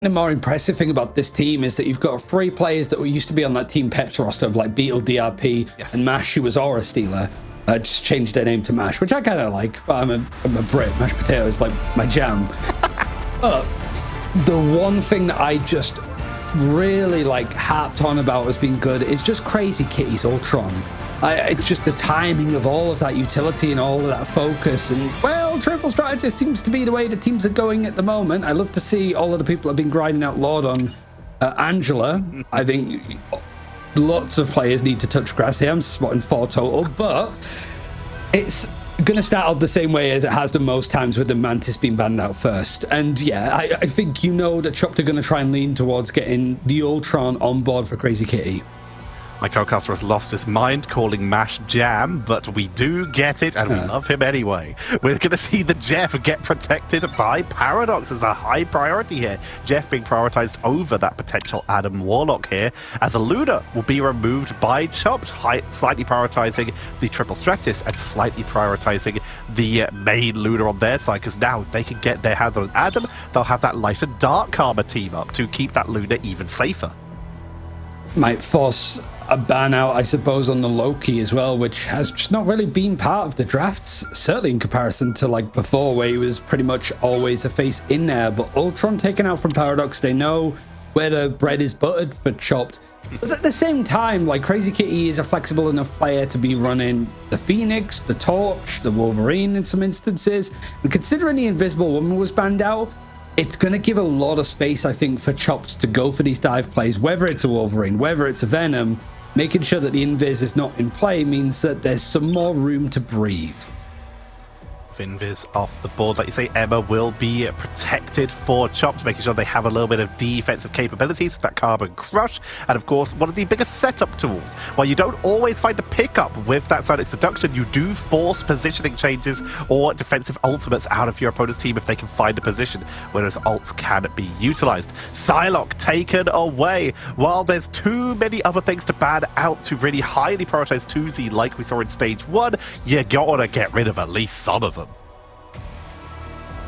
The more impressive thing about this team is that you've got 3 players that used to be on that Team Peps roster of like Beetle, DRP, and Mash, who was Aura Stealer. Just changed their name to Mash, which I kind of like, but I'm a Brit. Mashed potato is like my jam. But the one thing that I just really like harped on about as being good is just Crazy Kitty's Ultron. It's just the timing of all of that utility and all of that focus. And, well, triple strategy seems to be the way the teams are going at the moment. I love to see all of the people that have been grinding out Lord on Angela. I think lots of players need to touch grass here. I'm spotting 4 total, but it's going to start out the same way as it has done most times with the Mantis being banned out first. And yeah, I think you know that Chopped are going to try and lean towards getting the Ultron on board for Crazy Kitty. My co-caster has lost his mind calling Mash Jam, but we do get it, and we love him anyway. We're going to see the Jeff get protected by Paradox as a high priority here. Jeff being prioritized over that potential Adam Warlock here, as a Luna will be removed by Chopped, slightly prioritizing the triple strategist and slightly prioritizing the main Luna on their side, because now if they can get their hands on Adam, they'll have that light and dark Karma team up to keep that Luna even safer. Might force a ban out, I suppose, on the Loki as well, which has just not really been part of the drafts, certainly in comparison to like before, where he was pretty much always a face in there. But Ultron taken out from Paradox, they know where the bread is buttered for Chopped. But at the same time, like, Crazy Kitty is a flexible enough player to be running the Phoenix, the Torch, the Wolverine in some instances. And considering the Invisible Woman was banned out, it's going to give a lot of space, I think, for Chopped to go for these dive plays, whether it's a Wolverine, whether it's a Venom. Making sure that the Invis is not in play means that there's some more room to breathe. Invis off the board, like you say, Emma will be protected for Chopped, making sure they have a little bit of defensive capabilities with that Carbon Crush, and of course one of the biggest setup tools. While you don't always find a pickup with that Sonic Seduction, you do force positioning changes or defensive ultimates out of your opponent's team if they can find a position where those ults can be utilized. Psylocke taken away. While there's too many other things to ban out to really highly prioritize 2Z like we saw in stage 1, you gotta get rid of at least some of them.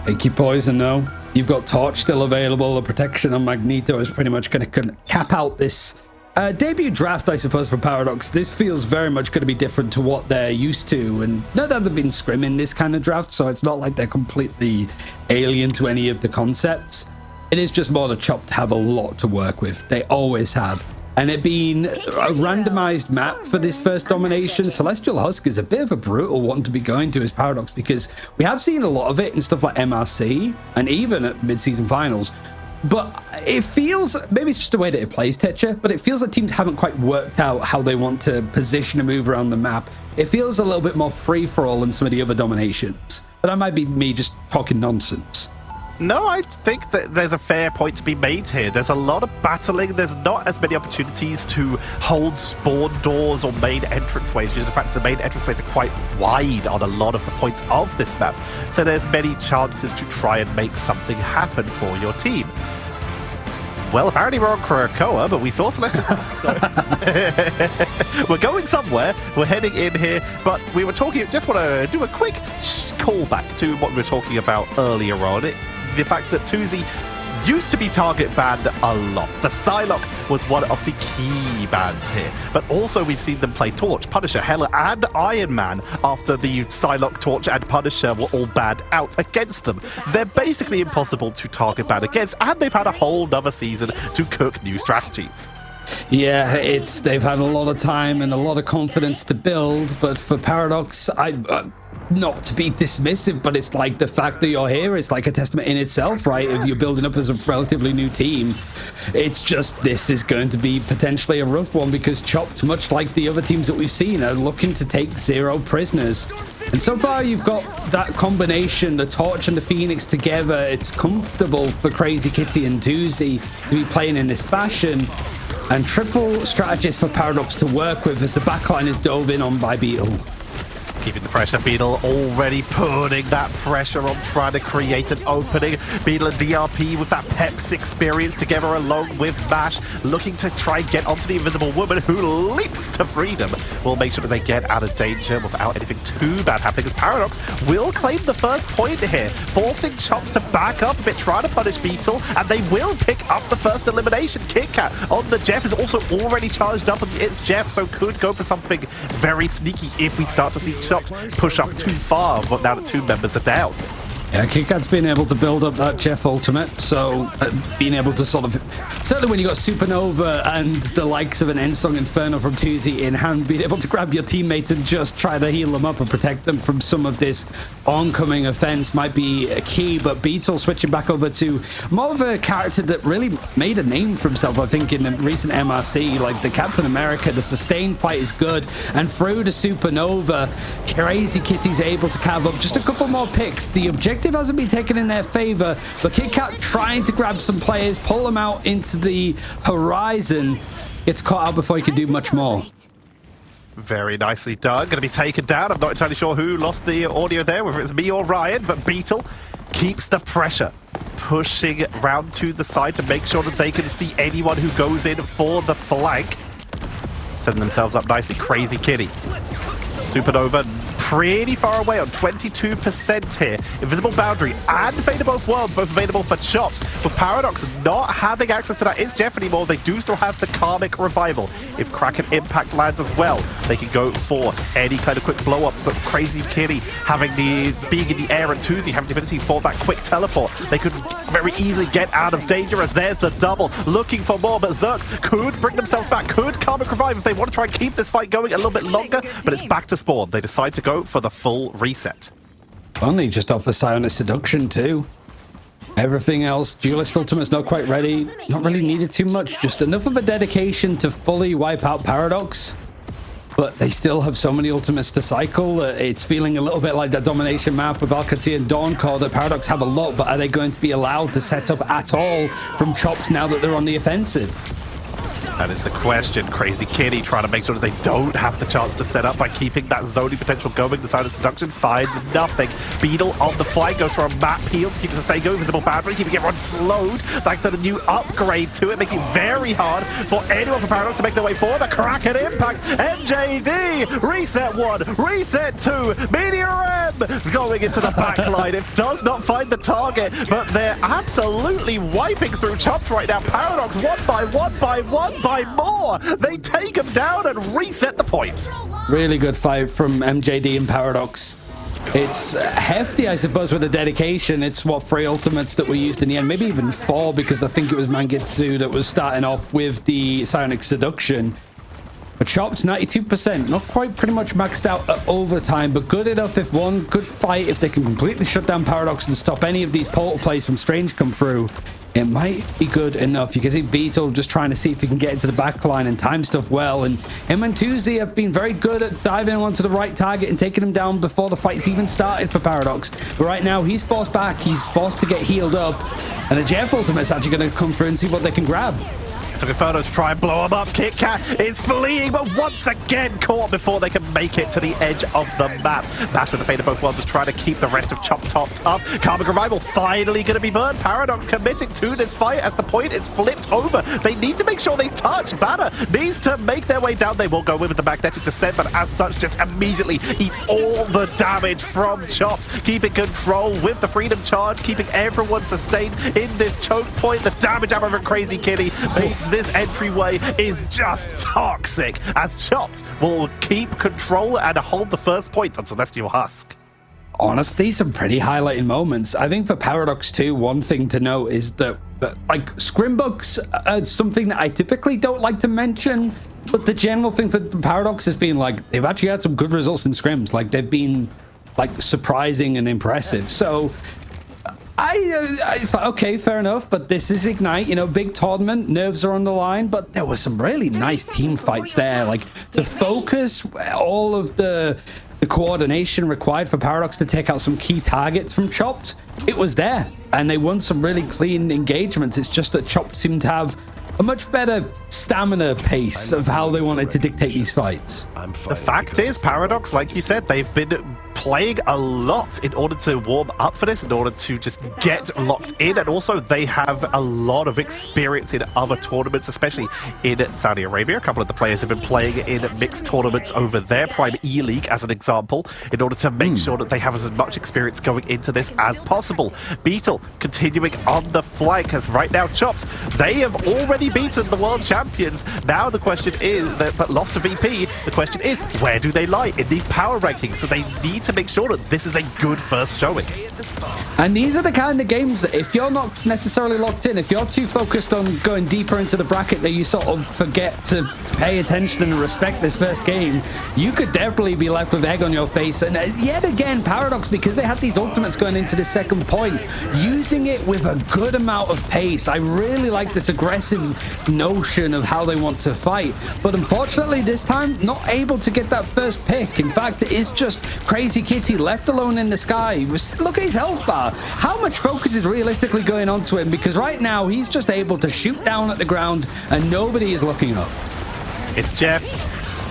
Thank you, Poison, though. You've got Torch still available. The protection on Magneto is pretty much going to cap out this debut draft, I suppose, for Paradox. This feels very much going to be different to what they're used to. And not that they've been scrimming this kind of draft, so it's not like they're completely alien to any of the concepts. It is just more the Chopped have a lot to work with. They always have. And it being a randomized map for this first domination, Celestial Husk is a bit of a brutal one to be going to as Paradox, because we have seen a lot of it in stuff like MRC and even at mid-season finals. But it feels, maybe it's just the way that it plays, Tetcher, but it feels like teams haven't quite worked out how they want to position and move around the map. It feels a little bit more free-for-all than some of the other dominations. But that might be me just talking nonsense. No, I think that there's a fair point to be made here. There's a lot of battling. There's not as many opportunities to hold spawn doors or main entranceways, due to the fact that the main entranceways are quite wide on a lot of the points of this map. So there's many chances to try and make something happen for your team. Well, apparently we're on Krakoa, but we saw Celestial. We're going somewhere. We're heading in here, but we were talking, just want to do a quick callback to what we were talking about earlier on. The fact that 2Z used to be target banned a lot. The Psylocke was one of the key bans here, but also we've seen them play Torch, Punisher, Hela, and Iron Man after the Psylocke, Torch, and Punisher were all banned out against them. They're basically impossible to target ban against, and they've had a whole nother season to cook new strategies. Yeah, they've had a lot of time and a lot of confidence to build, but for Paradox, not to be dismissive, but it's like the fact that you're here is like a testament in itself, right? If you're building up as a relatively new team, it's just, this is going to be potentially a rough one, because Chopped, much like the other teams that we've seen, are looking to take 0 prisoners. And so far you've got that combination, the Torch and the Phoenix together. It's comfortable for Crazy Kitty and 2Z to be playing in this fashion, and triple strategist for Paradox to work with as the backline is dove in on by Beetle. Keeping the pressure. Beetle already putting that pressure on, trying to create an opening. Beetle and DRP with that PEPS experience together along with Mash, looking to try and get onto the Invisible Woman who leaps to freedom. Will make sure that they get out of danger without anything too bad happening, as Paradox will claim the first point here, forcing Chops to back up a bit, trying to punish Beetle, and they will pick up the first elimination. KitKat on the Jeff is also already charged up, and it's Jeff, so could go for something very sneaky if we start to see Chops push up too far, but now that 2 members are down. Yeah, KitKat's been able to build up that Jeff ultimate, so being able to sort of, certainly when you got Supernova and the likes of an Ensong Inferno from Tuesday in hand, being able to grab your teammates and just try to heal them up and protect them from some of this oncoming offense might be a key. But Beetle switching back over to more of a character that really made a name for himself, I think, in the recent MRC, like the Captain America. The sustained fight is good, and through the Supernova, Crazy Kitty's able to carve up just a couple more picks. The objective hasn't been taken in their favor, but KitKat trying to grab some players, pull them out into the horizon, gets caught out before he can do much more. Very nicely done. Going to be taken down. I'm not entirely sure who lost the audio there, whether it's me or Ryan, but Beetle keeps the pressure, pushing round to the side to make sure that they can see anyone who goes in for the flank. Setting themselves up nicely. Crazy Kitty. Supernova pretty far away on 22% here. Invisible Boundary and Fate of Both Worlds both available for Chops. With Paradox not having access to that It's Jeff anymore, they do still have the Karmic Revival. If Kraken Impact lands as well, they can go for any kind of quick blow-ups. But Crazy Kitty having being in the air, and Tuesday having the ability for that quick teleport, they could very easily get out of danger, as there's the double. Looking for more, but Zerks could bring themselves back, could Karmic Revive if they want to try and keep this fight going a little bit longer, but it's back to spawn. They decide to go for the full reset. Only just off the Psionic Seduction too. Everything else, Duelist Ultimate's not quite ready. Not really needed too much. Just enough of a dedication to fully wipe out Paradox. But they still have so many ultimates to cycle. It's feeling a little bit like that domination map with Alcatia and Dawncore. The Paradox have a lot, but are they going to be allowed to set up at all from Chops now that they're on the offensive? That is the question. Crazy Kitty trying to make sure that they don't have the chance to set up by keeping that zoning potential going. The side of seduction finds nothing. Beetle on the flank goes for a map heal to keep the sustain going. Visible Boundary keeping everyone slowed thanks to the new upgrade to it, making it very hard for anyone from Paradox to make their way forward. The Kraken Impact, MJD, reset 1, reset 2, Meteor M going into the back line. It does not find the target, but they're absolutely wiping through Chops right now. Paradox one by more. They take him down and reset the point. Really good fight from MJD and Paradox. It's hefty, I suppose, with the dedication. It's what 3 ultimates that were used in the end, maybe even 4, because I think it was Mangitsu that was starting off with the Psionic Seduction. But Chops 92%, not quite pretty much maxed out at overtime, but good enough if one good fight, if they can completely shut down Paradox and stop any of these portal plays from Strange come through. It might be good enough. You can see Beetle just trying to see if he can get into the back line and time stuff well. And him and Tuesday have been very good at diving onto the right target and taking him down before the fight's even started for Paradox. But right now, he's forced back. He's forced to get healed up. And the Jeff Ultimate's actually going to come through and see what they can grab. Took Inferno to try and blow him up. KitKat is fleeing, but once again caught before they can make it to the edge of the map. Mash with the Fate of Both Worlds is trying to keep the rest of Chop topped up. Karmic Revival finally going to be burned. Paradox committing to this fight as the point is flipped over. They need to make sure they touch. Banner needs to make their way down. They will go in with the magnetic descent, but as such, just immediately eat all the damage from Chops. Keeping control with the Freedom Charge, keeping everyone sustained in this choke point. The damage out of a Crazy Kitty makes this entryway is just toxic, as Chops will keep control and hold the first point on Celestial Husk. Honestly, some pretty highlighting moments. I think for Paradox too, one thing to note is that like scrimbooks are something that I typically don't like to mention, but the general thing for Paradox has been like they've actually had some good results in scrims. Like they've been like surprising and impressive. So it's like, okay, fair enough, but this is Ignite, you know, big tournament, nerves are on the line, but there were some really nice team fights there. Like the focus, all of the coordination required for Paradox to take out some key targets from Chopped, it was there, and they won some really clean engagements. It's just that Chopped seemed to have a much better stamina pace of how they wanted to dictate these fights. The fact is, Paradox, like you said, they've been playing a lot in order to warm up for this, in order to just get locked in, and also they have a lot of experience in other tournaments, especially in Saudi Arabia. A couple of the players have been playing in mixed tournaments over there, Prime E-League as an example, in order to make sure that they have as much experience going into this as possible. Beetle continuing on the flank, as right now Chops, they have already beaten the world champions. Now the question is, but lost to VP, the question is, where do they lie in these power rankings? So they need to make sure that this is a good first showing. And these are the kind of games that if you're not necessarily locked in, if you're too focused on going deeper into the bracket, that you sort of forget to pay attention and respect this first game, you could definitely be left with egg on your face. And yet again, Paradox, because they had these ultimates going into the second point, using it with a good amount of pace. I really like this aggressive notion of how they want to fight. But unfortunately, this time, not able to get that first pick. In fact, it is just Crazy Kitty left alone in the sky. Look at his health bar. How much focus is realistically going on to him? Because right now, he's just able to shoot down at the ground and nobody is looking up. It's Jeff.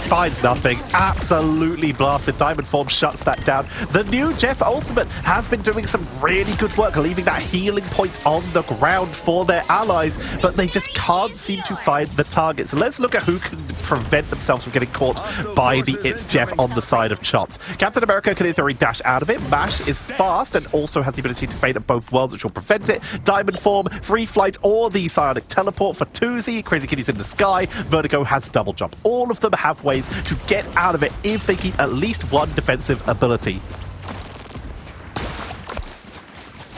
Finds nothing, absolutely blasted. Diamond Form shuts that down. The new Jeff Ultimate has been doing some really good work, leaving that healing point on the ground for their allies, but they just can't seem to find the targets. Let's look at who can prevent themselves from getting caught by the It's Jeff on the side of Chopped. Captain America can in theory dash out of it. Mash is fast and also has the ability to fade at both worlds, which will prevent it. Diamond Form, Free Flight, or the Psionic Teleport for Tuzi. Crazy Kitty's in the sky. Vertigo has Double Jump. All of them have ways to get out of it if they keep at least one defensive ability.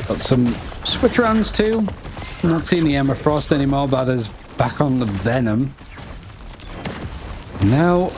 Got some switch rounds too. I'm not seeing the Emma Frost anymore, but is back on the Venom. Now,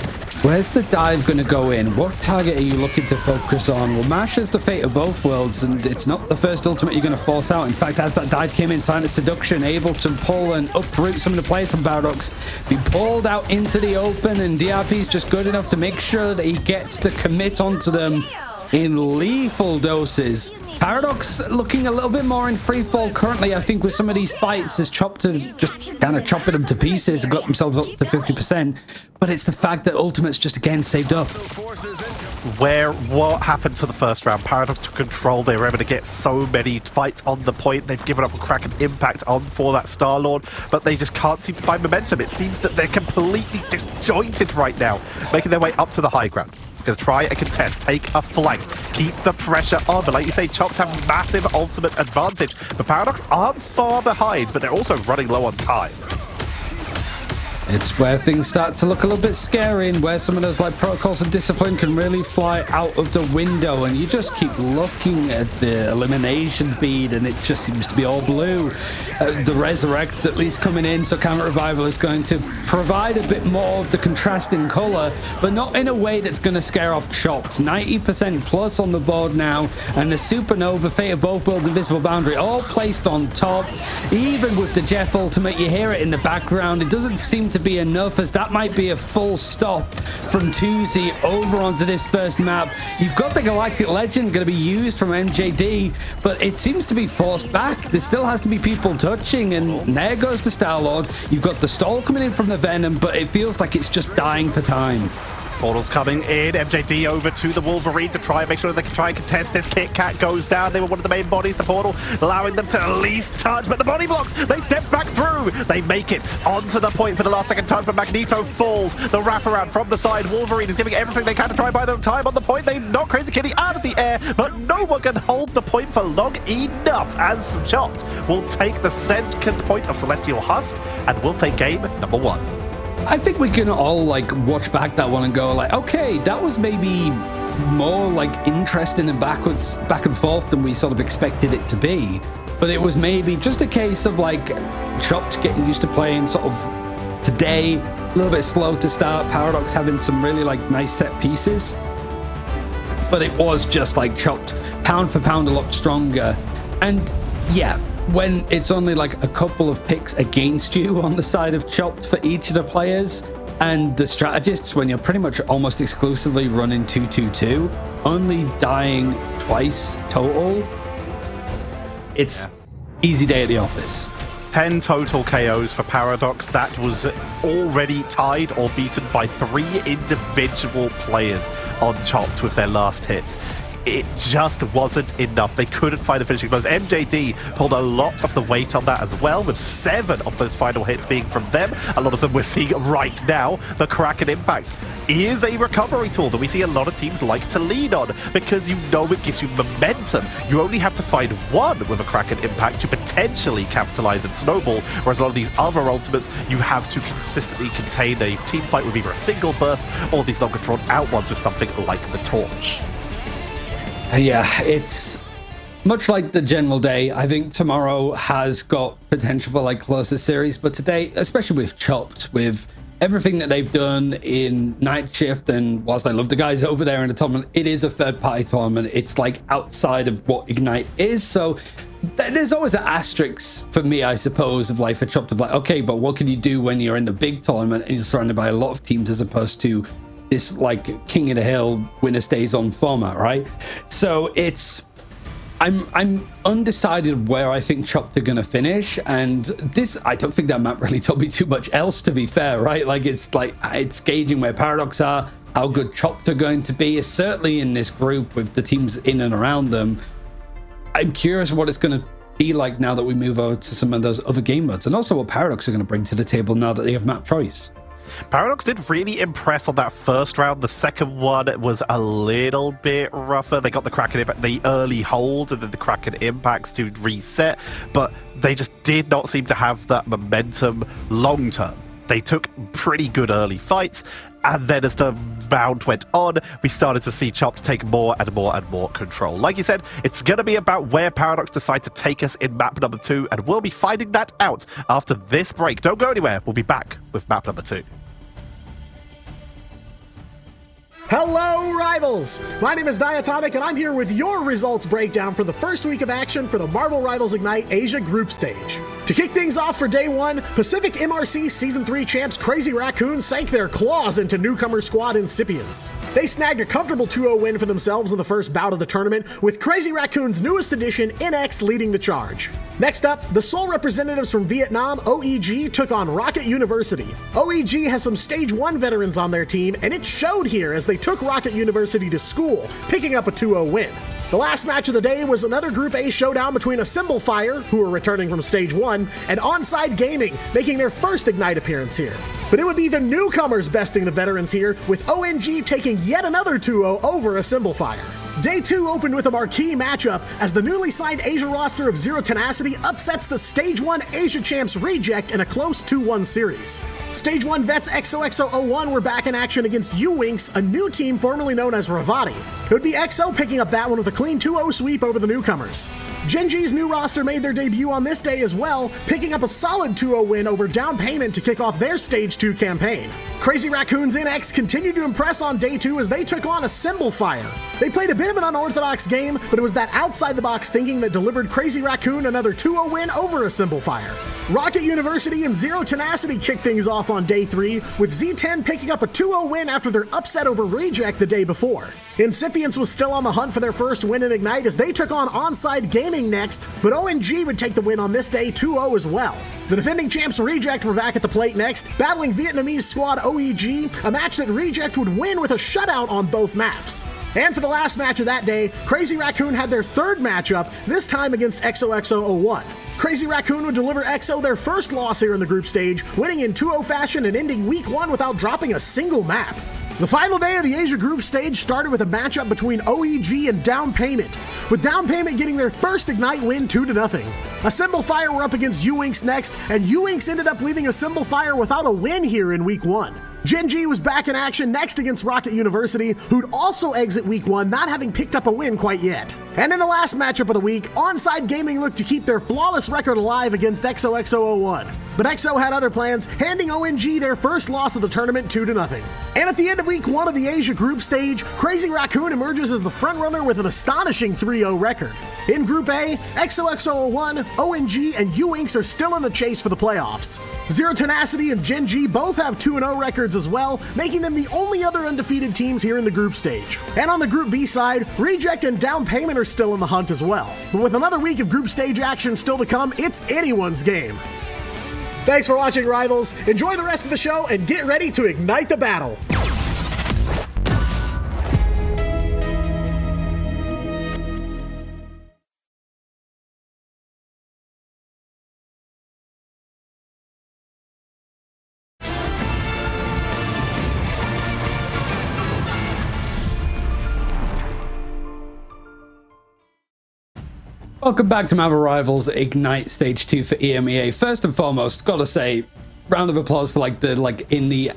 where's the dive going to go in? What target are you looking to focus on? Well, Mash is the fate of both worlds, and it's not the first ultimate you're going to force out. In fact, as that dive came in, Silent Seduction, able to pull and uproot some of the players from Paradox, be pulled out into the open, and DRP's just good enough to make sure that he gets the commit onto them in lethal doses. Paradox looking a little bit more in free fall currently, I think, with some of these fights, has chopped to just kind of chopping them to pieces and got themselves up to 50%. But it's the fact that Ultimate's just again saved up. What happened to the first round? Paradox took control. They were able to get so many fights on the point. They've given up a Kraken impact on for that Star-Lord, but they just can't seem to find momentum. It seems that they're completely disjointed right now, making their way up to the high ground. Going to try a contest, take a flank, keep the pressure on. But like you say, Chopped have massive ultimate advantage. But Paradox aren't far behind, but they're also running low on time. It's where things start to look a little bit scary, and where some of those like protocols and discipline can really fly out of the window, and you just keep looking at the elimination feed and it just seems to be all blue. The Resurrect's at least coming in, so Counter Revival is going to provide a bit more of the contrasting color, but not in a way that's going to scare off Chopped. 90% plus on the board now, and the Supernova, Fate of Both Worlds, Invisible Boundary all placed on top. Even with the Jeff Ultimate, you hear it in the background. It doesn't seem to be enough, as that might be a full stop from Tuzi over onto this first map. You've got the Galactic Legend going to be used from MJD, but it seems to be forced back. There still has to be people touching, and there goes the Star-Lord. You've got the stall coming in from the Venom, but it feels like it's just dying for time. Portal's coming in, MJD over to the Wolverine to try and make sure that they can try and contest this. Kit Kat goes down. They were one of the main bodies, the Portal, allowing them to at least touch, but the body blocks, they step back through. They make it onto the point for the last second touch, but Magneto falls. The wraparound from the side. Wolverine is giving everything they can to try and buy them time on the point. They knock Crazy Kitty out of the air, but no one can hold the point for long enough, as Chopped will take the second point of Celestial Husk and will take game number 1. I think we can all like watch back that one and go like, okay, that was maybe more like interesting and back and forth than we sort of expected it to be. But it was maybe just a case of like Chopped getting used to playing sort of today, a little bit slow to start, Paradox having some really like nice set pieces. But it was just like Chopped pound for pound a lot stronger. And yeah, when it's only like a couple of picks against you on the side of Chopped for each of the players, and the strategists, when you're pretty much almost exclusively running 2-2-2, only dying twice total, it's easy day at the office. 10 total KOs for Paradox. That was already tied or beaten by 3 individual players on Chopped with their last hits. It just wasn't enough. They couldn't find the finishing blows. MJD pulled a lot of the weight on that as well, with 7 of those final hits being from them. A lot of them we're seeing right now. The Kraken Impact is a recovery tool that we see a lot of teams like to lean on, because you know it gives you momentum. You only have to find one with a Kraken Impact to potentially capitalize and snowball, whereas a lot of these other ultimates, you have to consistently contain a team fight with either a single burst or these longer drawn out ones with something like the Torch. Yeah, it's much like the general day. I think tomorrow has got potential for like closer series, but today, especially with Chopped, with everything that they've done in Night Shift, and whilst I love the guys over there in the tournament, it is a third-party tournament. It's like outside of what Ignite is, so there's always an asterisk for me, I suppose, of like for Chopped, of like, okay, but what can you do when you're in the big tournament and you're surrounded by a lot of teams as opposed to this like King of the Hill winner stays on format, right? So it's I'm undecided where I think Chopped are gonna finish, and this, I don't think that map really told me too much else, to be fair, right? Like it's gauging where Paradox are, how good Chopped are going to be, certainly in this group with the teams in and around them. I'm curious what it's gonna be like now that we move over to some of those other game modes, and also what Paradox are gonna bring to the table now that they have map choice. Paradox did really impress on that first round. The second one was a little bit rougher. They got the Kraken Impact, the early hold, and then the Kraken Impacts to reset, but they just did not seem to have that momentum long term. They took pretty good early fights, and then as the round went on, we started to see Chopped take more and more and more control. Like you said, it's going to be about where Paradox decide to take us in map number 2, and we'll be finding that out after this break. Don't go anywhere. We'll be back with map number 2. Hello, Rivals! My name is Diatonic, and I'm here with your results breakdown for the first week of action for the Marvel Rivals Ignite Asia Group Stage. To kick things off for day 1, Pacific MRC Season 3 champs Crazy Raccoon sank their claws into newcomer squad Incipients. They snagged a comfortable 2-0 win for themselves in the first bout of the tournament, with Crazy Raccoon's newest addition, NX, leading the charge. Next up, the sole representatives from Vietnam, OEG, took on Rocket University. OEG has some Stage 1 veterans on their team, and it showed here as they took Rocket University to school, picking up a 2-0 win. The last match of the day was another Group A showdown between Assemble Fire, who are returning from Stage 1, and Onside Gaming, making their first Ignite appearance here. But it would be the newcomers besting the veterans here, with ONG taking yet another 2-0 over Assemble Fire. Day 2 opened with a marquee matchup as the newly signed Asia roster of Zero Tenacity upsets the Stage 1 Asia Champs Reject in a close 2-1 series. Stage 1 vets XOXO01 were back in action against U-Winks, a new team formerly known as Ravati. It would be XO picking up that one with a clean 2-0 sweep over the newcomers. Genji's new roster made their debut on this day as well, picking up a solid 2-0 win over Down Payment to kick off their Stage 2 campaign. Crazy Raccoon's NX continued to impress on day 2 as they took on Assemble Fire. They played a bit of an unorthodox game, but it was that outside-the-box thinking that delivered Crazy Raccoon another 2-0 win over Assemble Fire. Rocket University and Zero Tenacity kicked things off on day 3, with Z10 picking up a 2-0 win after their upset over Reject the day before. Incipients was still on the hunt for their first win in Ignite as they took on Onside Gaming next, but ONG would take the win on this day 2-0 as well. The defending champs Reject were back at the plate next, battling Vietnamese squad OEG, a match that Reject would win with a shutout on both maps. And for the last match of that day, Crazy Raccoon had their third matchup, this time against XOXO01. Crazy Raccoon would deliver XO their first loss here in the group stage, winning in 2-0 fashion and ending week 1 without dropping a single map. The final day of the Asia group stage started with a matchup between OEG and Down Payment, with Down Payment getting their first Ignite win 2-0. Assemble Fire were up against U-Winks next, and U-Winks ended up leaving Assemble Fire without a win here in week 1. Genji was back in action next against Rocket University, who'd also exit week 1 not having picked up a win quite yet. And in the last matchup of the week, Onside Gaming looked to keep their flawless record alive against XOXO01. But XO had other plans, handing ONG their first loss of the tournament 2-0. And at the end of week 1 of the Asia group stage, Crazy Raccoon emerges as the frontrunner with an astonishing 3-0 record. In Group A, XOXO01, ONG, and U-Winks are still in the chase for the playoffs. Zero Tenacity and Genji both have 2-0 records as well, making them the only other undefeated teams here in the group stage. And on the Group B side, Reject and Down Payment are still in the hunt as well. But with another week of group stage action still to come, it's anyone's game. Thanks for watching, Rivals. Enjoy the rest of the show and get ready to ignite the battle. Welcome back to Marvel Rivals Ignite Stage 2 for EMEA. First and foremost, gotta say, round of applause for the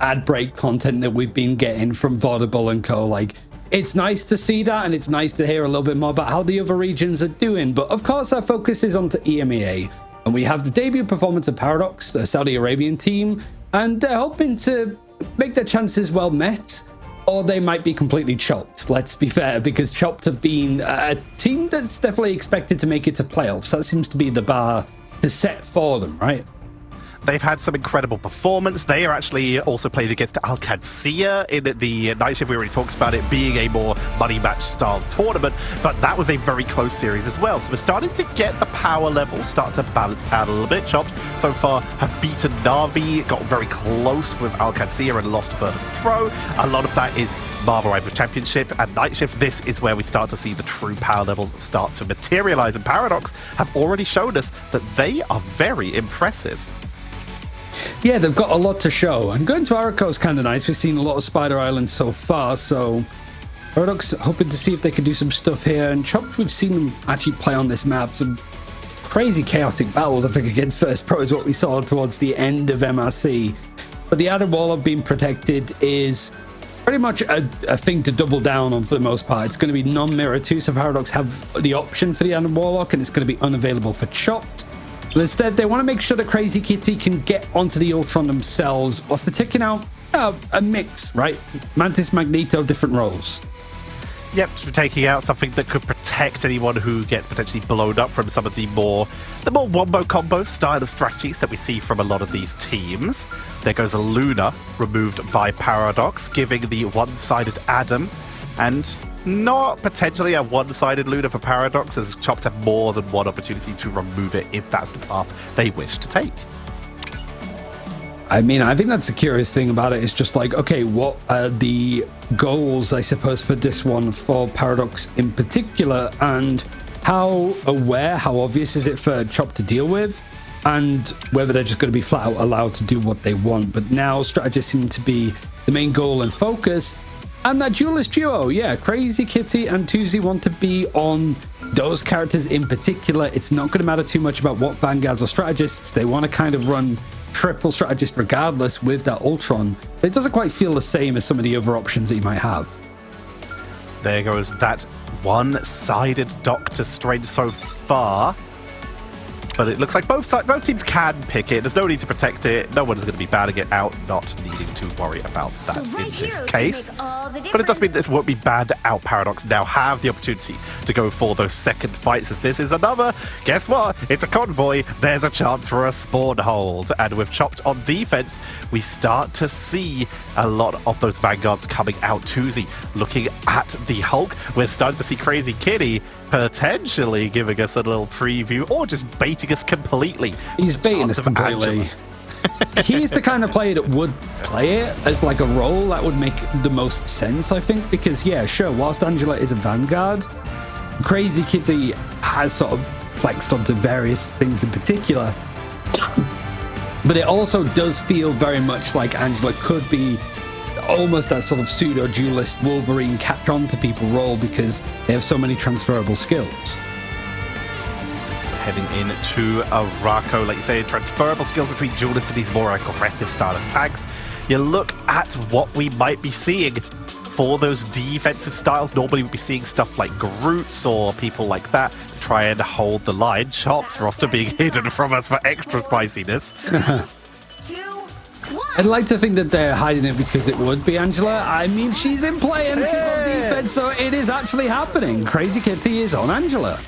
ad break content that we've been getting from Vaudable and Co. Like, it's nice to see that, and it's nice to hear a little bit more about how the other regions are doing. But of course, our focus is onto EMEA, and we have the debut performance of Paradox, the Saudi Arabian team, and they're hoping to make their chances well met. Or they might be completely chopped, let's be fair, because Chopped have been a team that's definitely expected to make it to playoffs. That seems to be the bar to set for them, right? They've had some incredible performance. They are actually also playing against Al Qadsiya in the night shift. We already talked about it being a more money match style tournament, but that was a very close series as well. So we're starting to get the power levels start to balance out a little bit. Chopped so far have beaten Na'Vi, got very close with Al Qadsiya and lost Virtus Pro. A lot of that is Marvel Rivals Championship and Night Shift. This is where we start to see the true power levels start to materialize, and Paradox have already shown us that they are very impressive. Yeah, they've got a lot to show, and going to Araco is kind of nice. We've seen a lot of Spider Island so far, so Paradox hoping to see if they can do some stuff here. And Chopped, we've seen them actually play on this map some crazy chaotic battles. I think against First Pro is what we saw towards the end of MRC. But the Adam Warlock being protected is pretty much a thing to double down on for the most part. It's going to be non-mirror too, so Paradox have the option for the Adam Warlock, and it's going to be unavailable for Chopped. But instead, they want to make sure that Crazy Kitty can get onto the Ultron themselves whilst they're taking out a mix, right? Mantis, Magneto, different roles. Yep, we're taking out something that could protect anyone who gets potentially blown up from some of the more wombo combo style of strategies that we see from a lot of these teams. There goes a Luna removed by Paradox, giving the one-sided Adam, and not potentially a one-sided Luna for Paradox, as Chopped have more than one opportunity to remove it if that's the path they wish to take. I mean, I think that's the curious thing about it. Is just like, okay, what are the goals, I suppose, for this one for Paradox in particular, and how aware, how obvious is it for Chopped to deal with, and whether they're just going to be flat out allowed to do what they want. But now strategists seem to be the main goal and focus. And that duelist duo, yeah, Crazy Kitty and Tuesday want to be on those characters in particular. It's not going to matter too much about what vanguards or strategists. They want to kind of run triple strategist regardless with that Ultron. It doesn't quite feel the same as some of the other options that you might have. There goes that one-sided Doctor Strange so far. But it looks like both teams can pick it. There's no need to protect it. No one is going to be batting it out, not needing to worry about that in this case. But it does mean this won't be banned out. Paradox now have the opportunity to go for those second fights, as this is another, guess what? It's a convoy. There's a chance for a spawn hold. And with Chopped on defense, we start to see a lot of those vanguards coming out. Tuesday looking at the Hulk. We're starting to see Crazy Kitty potentially giving us a little preview, or just baiting us completely. He's baiting us completely. He's the kind of player that would play it as like a role that would make the most sense, I think, because yeah, sure, whilst Angela is a vanguard, Crazy Kitty has sort of flexed onto various things in particular. But it also does feel very much like Angela could be almost that sort of pseudo duelist Wolverine catch on to people role, because they have so many transferable skills. Heading into Araco, like you say, transferable skills between duelists and these more aggressive style of tags. You look at what we might be seeing for those defensive styles. Normally we'd be seeing stuff like Groots or people like that to try and hold the line. Chopped roster being hidden from us for extra spiciness. I'd like to think that they're hiding it because it would be Angela. I mean, she's in play and she's on defense, so it is actually happening. Crazy Kitty is on Angela.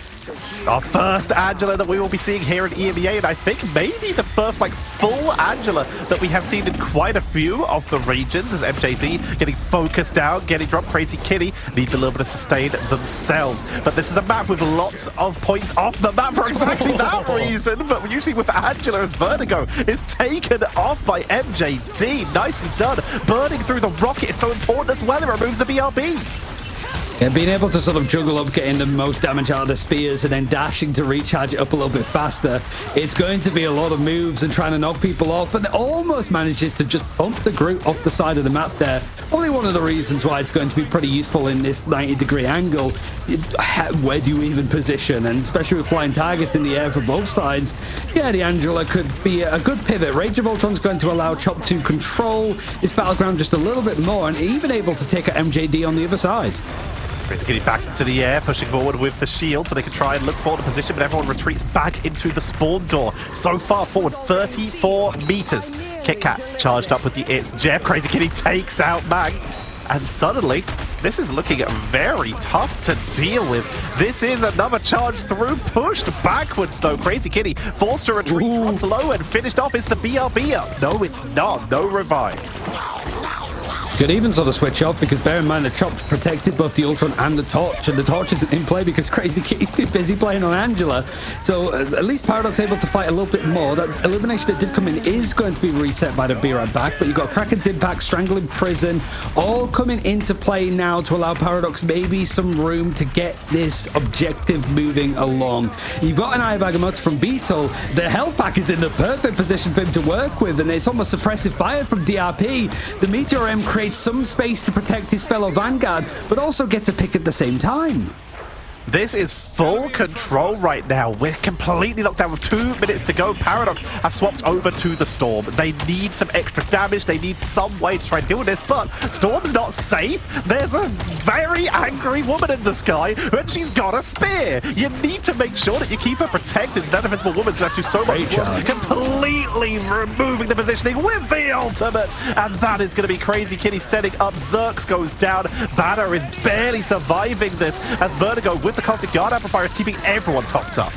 Our first Angela that we will be seeing here in EMEA, and I think maybe the first full Angela that we have seen in quite a few of the regions, as MJD getting focused down, getting dropped. Crazy Kitty needs a little bit of sustain themselves. But this is a map with lots of points off the map for exactly that reason. But usually with Angela as Vertigo is taken off by MJD. Nicely done. Burning through the rocket is so important as well. It removes the BRB. Yeah, being able to sort of juggle up, getting the most damage out of the spears and then dashing to recharge it up a little bit faster. It's going to be a lot of moves and trying to knock people off, and it almost manages to just bump the Groot off the side of the map there. Probably one of the reasons why it's going to be pretty useful in this 90-degree angle. Where do you even position? And especially with flying targets in the air for both sides, yeah, the Angela could be a good pivot. Rage of Ultron's going to allow Chop to control this battleground just a little bit more, and even able to take out MJD on the other side. Crazy Kitty back into the air, pushing forward with the shield so they can try and look for the position, but everyone retreats back into the spawn door. So far forward, 34 meters. Kit Kat charged up with the It's Jeff. Crazy Kitty takes out Mag. And suddenly, this is looking very tough to deal with. This is another charge through, pushed backwards though. Crazy Kitty forced to retreat from low and finished off. It's the BRB up. No, it's not. No revives. Could even sort of switch off, because bear in mind the Chop's protected both the Ultron and the Torch, and the Torch isn't in play because Crazy Kitty's too busy playing on Angela. So at least Paradox able to fight a little bit more. That elimination that did come in is going to be reset by the Be Right Back, but you've got Kraken's Impact, Strangling Prison, all coming into play now to allow Paradox maybe some room to get this objective moving along. You've got an Eye of Agamotto from Beetle. The health pack is in the perfect position for him to work with, and it's almost suppressive fire from DRP. The Meteor M creates some space to protect his fellow Vanguard, but also gets a pick at the same time. This is full control right now. We're completely locked down with 2 minutes to go. Paradox have swapped over to the Storm. They need some extra damage. They need some way to try and deal with this, but Storm's not safe. There's a very angry woman in the sky, and she's got a spear. You need to make sure that you keep her protected. That Invisible Woman's going to do so much work, completely removing the positioning with the ultimate, and that is going to be Crazy Kitty setting up. Zerx goes down. Banner is barely surviving this as Vertigo with the Cosmic Guard Amplifier is keeping everyone topped up.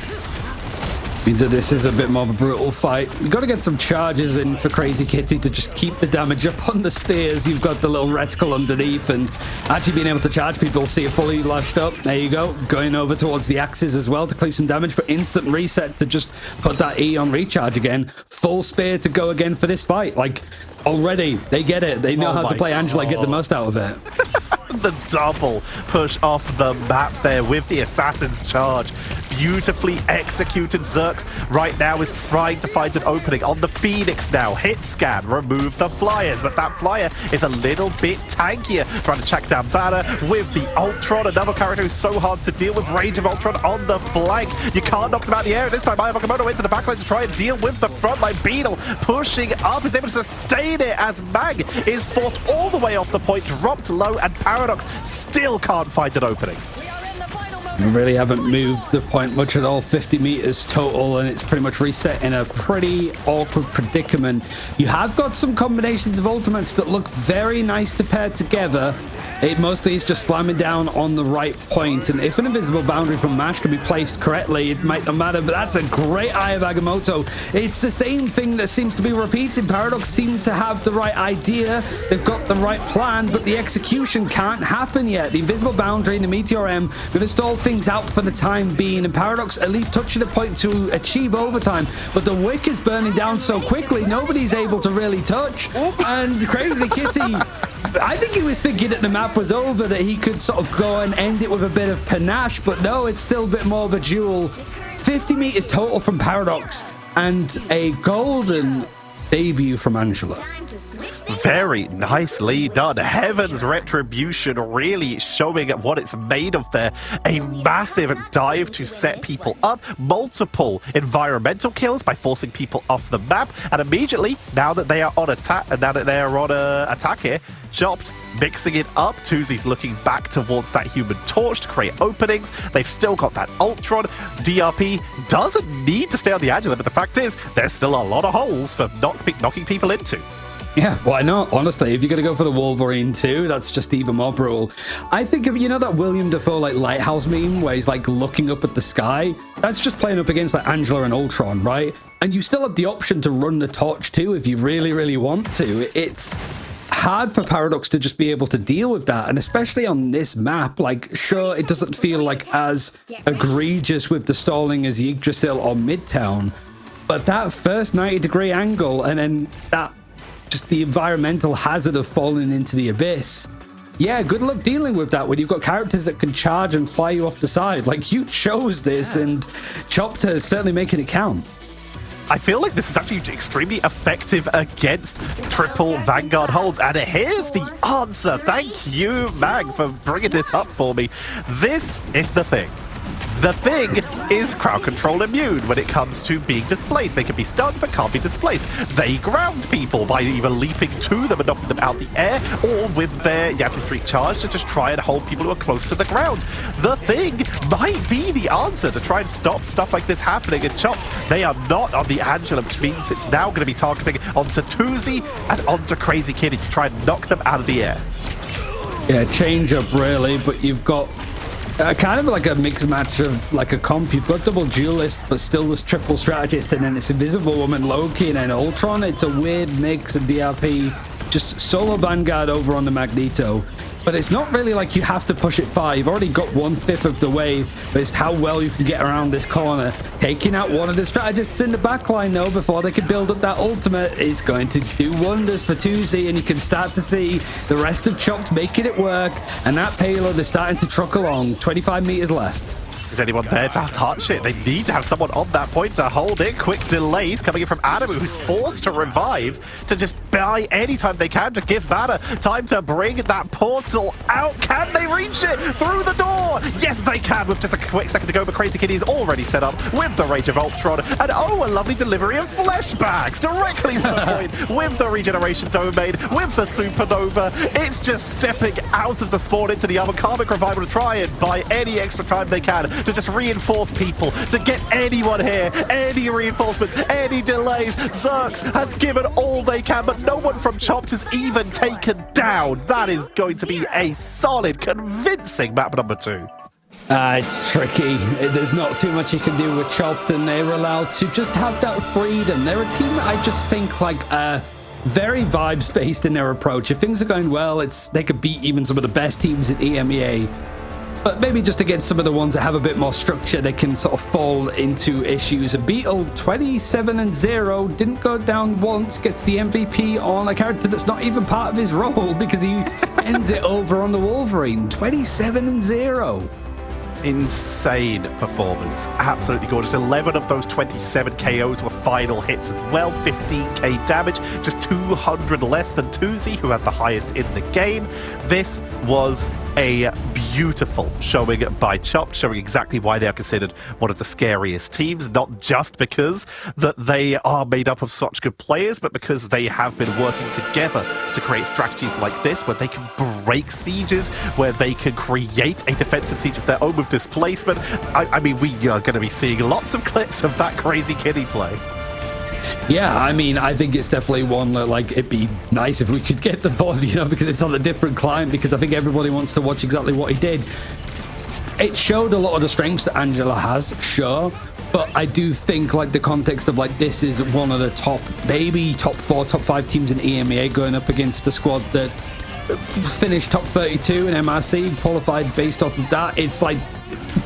Means that this is a bit more of a brutal fight. You've got to get some charges in for Crazy Kitty to just keep the damage up on the spears. You've got the little reticle underneath, and actually being able to charge people, see it fully lashed up. There you go. Going over towards the axes as well to clear some damage, but instant reset to just put that E on recharge again. Full spear to go again for this fight. Like, already, they get it. They know how to play Angela and get the most out of it. The double push off the map there with the Assassin's Charge. Beautifully executed. Zerx right now is trying to find an opening on the Phoenix now. Hit scan, remove the flyers, but that flyer is a little bit tankier. Trying to track down Banner with the Ultron, another character who's so hard to deal with. Range of Ultron on the flank. You can't knock them out of the air. This time, Eye of Agamotto into the backline to try and deal with the frontline. Beetle pushing up, is able to sustain it as Mag is forced all the way off the point, dropped low, and Paradox still can't find an opening. We really haven't moved the point much at all. 50 meters total, and it's pretty much reset in a pretty awkward predicament. You have got some combinations of ultimates that look very nice to pair together. It mostly is just slamming down on the right point, and if an invisible boundary from Mash can be placed correctly, it might not matter, but that's a great Eye of Agamotto. It's the same thing that seems to be repeating. Paradox seem to have the right idea, they've got the right plan, but the execution can't happen yet. The invisible boundary and the Meteor M, we've stalled things out for the time being, and Paradox at least touching a point to achieve overtime, but the wick is burning down so quickly, nobody's able to really touch, and Crazy Kitty, I think he was thinking that the map was over, that he could sort of go and end it with a bit of panache, but no, it's still a bit more of a duel. 50 meters total from Paradox, and a golden debut from Angela. Very nicely done. Heaven's Retribution really showing what it's made of there. A massive dive to set people up. Multiple environmental kills by forcing people off the map. And immediately, now that they are on attack here, Chopped mixing it up. Tuzi's looking back towards that Human Torch to create openings. They've still got that Ultron. DRP doesn't need to stay on the Angela, but the fact is, there's still a lot of holes for knocking people into. Yeah, why not? Honestly, if you're going to go for the Wolverine too, that's just even more brutal. I think of, you know, that William Dafoe like lighthouse meme where he's like looking up at the sky? That's just playing up against like Angela and Ultron, right? And you still have the option to run the torch too if you really, really want to. It's hard for Paradox to just be able to deal with that, and especially on this map. Like, sure, it doesn't feel like as egregious with the stalling as Yggdrasil or Midtown, but that first 90-degree angle and then that just the environmental hazard of falling into the abyss. Yeah, good luck dealing with that when you've got characters that can charge and fly you off the side. Like, you chose this, and Chopta is certainly making it count. I feel like this is actually extremely effective against triple Vanguard holds. And here's the answer. Thank you, Mag, for bringing this up for me. This is the thing. The thing is crowd control immune when it comes to being displaced. They can be stunned but can't be displaced. They ground people by either leaping to them and knocking them out the air, or with their Yati Streak charge to just try and hold people who are close to the ground. The thing might be the answer to try and stop stuff like this happening. And Chop, they are not on the Angela, which means it's now going to be targeting onto Tuzi and onto Crazy Kitty to try and knock them out of the air. Yeah, change up really, but you've got kind of like a mixed match of like a comp. You've got double duelist, but still this triple strategist, and then it's Invisible Woman, Loki, and then Ultron. It's a weird mix of DRP, just solo Vanguard over on the Magneto. But it's not really like you have to push it far. You've already got 1/5 of the way, but it's how well you can get around this corner. Taking out one of the strategists in the backline, though, before they can build up that ultimate is going to do wonders for Tuzi, and you can start to see the rest of Chopped making it work, and that payload is starting to truck along. 25 meters left. Is anyone there to touch it? They need to have someone on that point to hold it. Quick delays coming in from Adamu, who's forced to revive to just buy any time they can to give Mana time to bring that portal out. Can they reach it through the door? Yes, they can, with just a quick second to go, but Crazy Kitty is already set up with the Rage of Ultron. And oh, a lovely delivery of flashbacks directly to the point with the Regeneration Domain, with the Supernova. It's just stepping out of the spawn into the other Karmic Revival to try and buy any extra time they can to just reinforce people, to get anyone here, any reinforcements, any delays. Zerx has given all they can, but no one from Chopped is even taken down. That is going to be a solid, convincing map number 2. It's tricky. There's not too much you can do with Chopped, and they're allowed to just have that freedom. They're a team that I just think like very vibes-based in their approach. If things are going well, they could beat even some of the best teams in EMEA. But maybe just against some of the ones that have a bit more structure, they can sort of fall into issues. A Beetle 27-0 didn't go down once, gets the MVP on a character that's not even part of his role because he ends it over on the Wolverine. 27-0. Insane performance. Absolutely gorgeous. 11 of those 27 KOs were final hits as well. 15k damage, just 200 less than Tuzi, who had the highest in the game. This was a beautiful showing by Chopped, showing exactly why they are considered one of the scariest teams, not just because that they are made up of such good players, but because they have been working together to create strategies like this, where they can break sieges, where they can create a defensive siege of their own with displacement. I mean, we are going to be seeing lots of clips of that Crazy Kitty play. Yeah, I mean, I think it's definitely one that, like, it'd be nice if we could get the VOD, you know, because it's on a different client, because I think everybody wants to watch exactly what he did. It showed a lot of the strengths that Angela has, sure, but I do think, like, the context of, like, this is one of the top, maybe top 4, top 5 teams in EMEA going up against a squad that finished top 32 in MRC, qualified based off of that. It's like,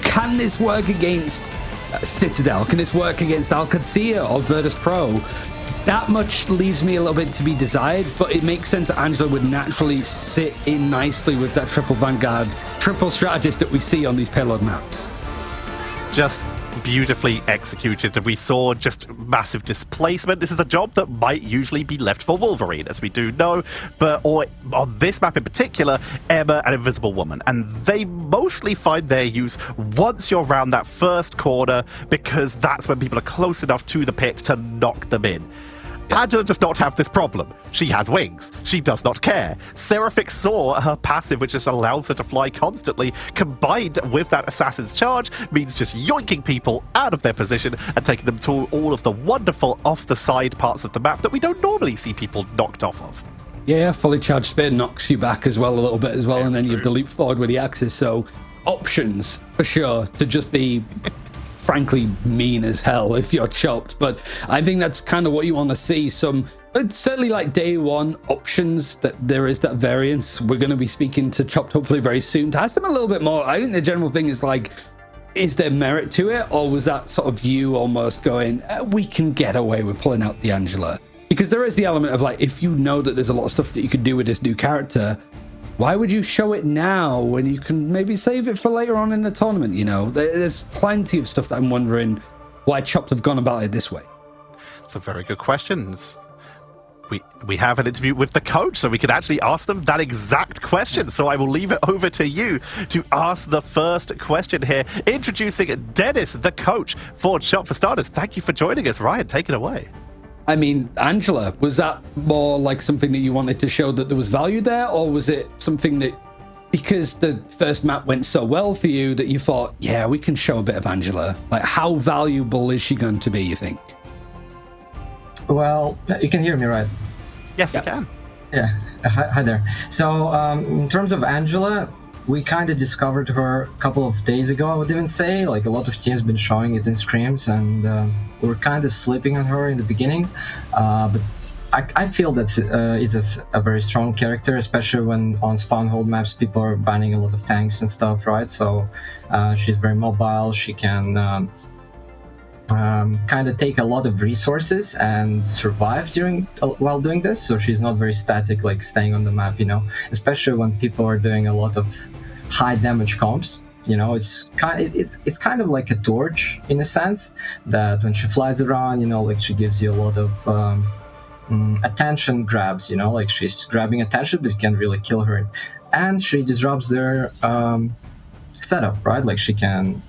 can this work against Citadel? Can this work against Alcancia or Virtus Pro? That much leaves me a little bit to be desired, but it makes sense that Angela would naturally sit in nicely with that triple Vanguard, triple strategist that we see on these payload maps. Just beautifully executed. We saw just massive displacement. This is a job that might usually be left for Wolverine, as we do know, but on this map in particular, EMEA and Invisible Woman, and they mostly find their use once you're around that first corner, because that's when people are close enough to the pit to knock them in. Angela does not have this problem. She has wings. She does not care. Seraphic saw her passive, which just allows her to fly constantly, combined with that assassin's charge, means just yoinking people out of their position and taking them to all of the wonderful off-the-side parts of the map that we don't normally see people knocked off of. Yeah, fully charged spear knocks you back as well a little bit as well, and then you have to leap forward with the axes. So options for sure to just be frankly mean as hell if you're chopped, but I think that's kind of what you want to see. It's certainly like day one options that there is that variance. We're going to be speaking to Chopped hopefully very soon to ask them a little bit more. I think the general thing is like, is there merit to it, or was that sort of you almost going, we can get away with pulling out the Angela? Because there is the element of like, if you know that there's a lot of stuff that you could do with this new character, why would you show it now when you can maybe save it for later on in the tournament? You know, there's plenty of stuff that I'm wondering why Chopped have gone about it this way. Some very good questions. We have an interview with the coach, so we can actually ask them that exact question. So I will leave it over to you to ask the first question here. Introducing Dennis, the coach for Chopped. For starters, thank you for joining us. Ryan, take it away. I mean, Angela, was that more like something that you wanted to show that there was value there, or was it something that, because the first map went so well for you, that you thought, yeah, we can show a bit of Angela? Like, how valuable is she going to be, you think? Well, you can hear me, right? Yes, we can. Yeah. Hi there. So, in terms of Angela, we kind of discovered her a couple of days ago, I would even say. Like, a lot of teams been showing it in scrims, and we were kind of sleeping on her in the beginning. But I feel that is a very strong character, especially when on spawn hold maps people are banning a lot of tanks and stuff, right? So she's very mobile. She can kind of take a lot of resources and survive while doing this. So she's not very static, like staying on the map, you know, especially when people are doing a lot of high damage comps. You know, it's kind of like a torch in a sense, that when she flies around, you know, like she gives you a lot of attention grabs, you know, like she's grabbing attention, but you can't really kill her. And she disrupts their setup, right? Like she can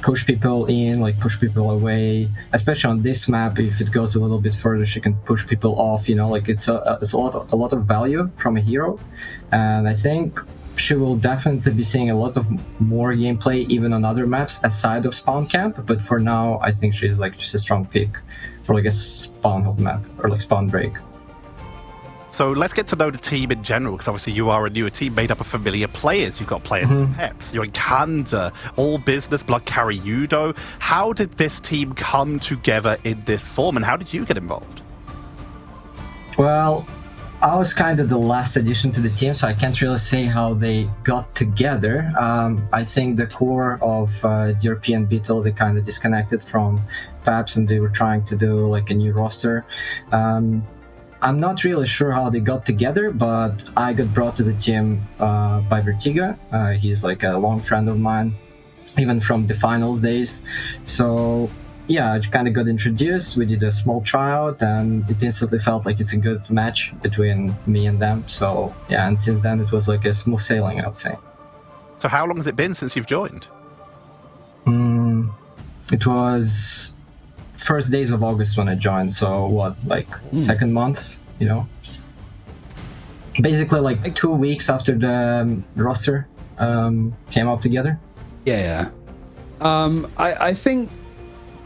push people in, like push people away, especially on this map. If it goes a little bit further, she can push people off, you know, like it's a lot of value from a hero. And I think she will definitely be seeing a lot of more gameplay even on other maps aside of spawn camp, but for now I think she's like just a strong pick for like a spawn hold map or like spawn break. So let's get to know the team in general, because obviously you are a newer team made up of familiar players. You've got players from PEPS, you're in Kanda, All Business, Blood Carry Judo. How did this team come together in this form, and how did you get involved? Well, I was kind of the last addition to the team, so I can't really say how they got together. I think the core of DRP and Beetle, they kind of disconnected from PAPS, and they were trying to do like a new roster. I'm not really sure how they got together, but I got brought to the team by Vertigo. He's like a long friend of mine, even from the finals days. So yeah, I kind of got introduced. We did a small tryout, and it instantly felt like it's a good match between me and them. So yeah, and since then it was like a smooth sailing, I would say. So how long has it been since you've joined? It was first days of August when I joined. So what, like second month, you know? Basically like 2 weeks after the roster came out together. Yeah. I think,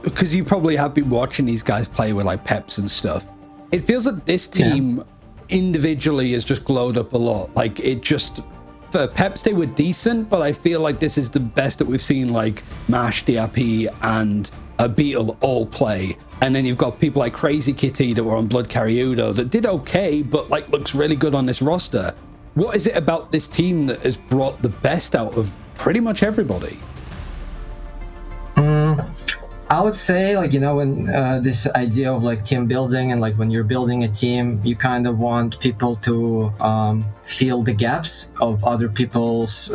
because you probably have been watching these guys play with like Peps and stuff, it feels like this team individually has just glowed up a lot. Like it just, for Peps they were decent, but I feel like this is the best that we've seen like Mash, DRP and Beetle all play. And then you've got people like Crazy Kitty that were on Blood Carry Udo that did okay, but like looks really good on this roster. What is it about this team that has brought the best out of pretty much everybody? I would say, like, you know, when this idea of like team building, and like when you're building a team, you kind of want people to fill the gaps of other people's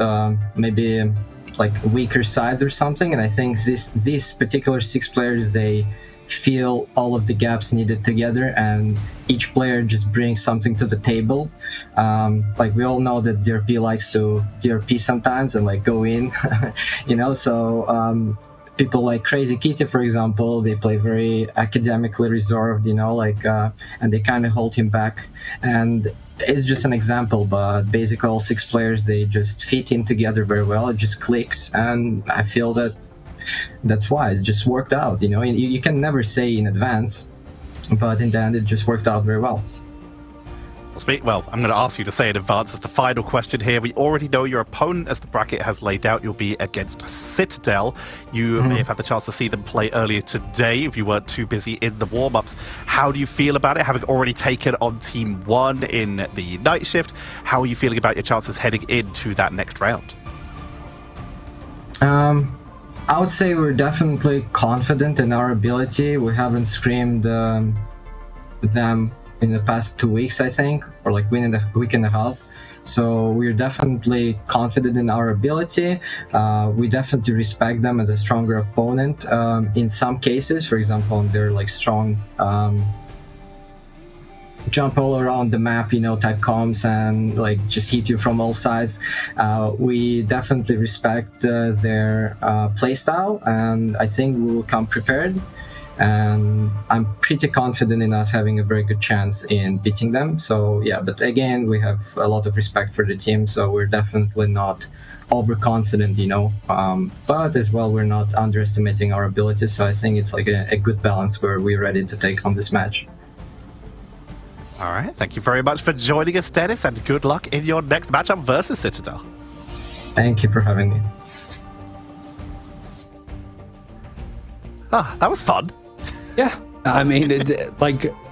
maybe like weaker sides or something. And I think these particular 6 players, they fill all of the gaps needed together, and each player just brings something to the table. Like we all know that DRP likes to DRP sometimes and like go in, you know, so people like Crazy Kitty, for example, they play very academically reserved, and they kind of hold him back. And it's just an example, but basically all 6 players, they just fit in together very well. It just clicks, and I feel that's why it just worked out. You can never say in advance, but in the end, it just worked out very well. Well, I'm going to ask you to say in advance as the final question here. We already know your opponent, as the bracket has laid out. You'll be against Citadel. You may have had the chance to see them play earlier today if you weren't too busy in the warm-ups. How do you feel about it, having already taken on Team 1 in the night shift? How are you feeling about your chances heading into that next round? I would say we're definitely confident in our ability. We haven't screamed them in the past 2 weeks, I think, or like within a week and a half. So we're definitely confident in our ability. We definitely respect them as a stronger opponent. In some cases, for example, they're like strong jump all around the map, type comms and like just hit you from all sides. We definitely respect their playstyle, and I think we will come prepared. And I'm pretty confident in us having a very good chance in beating them. So yeah, but again, we have a lot of respect for the team, so we're definitely not overconfident, but as well, we're not underestimating our abilities. So I think it's like a good balance where we're ready to take on this match. All right, thank you very much for joining us, Dennis, and good luck in your next matchup versus Citadel. Thank you for having me. That was fun. Yeah, I mean,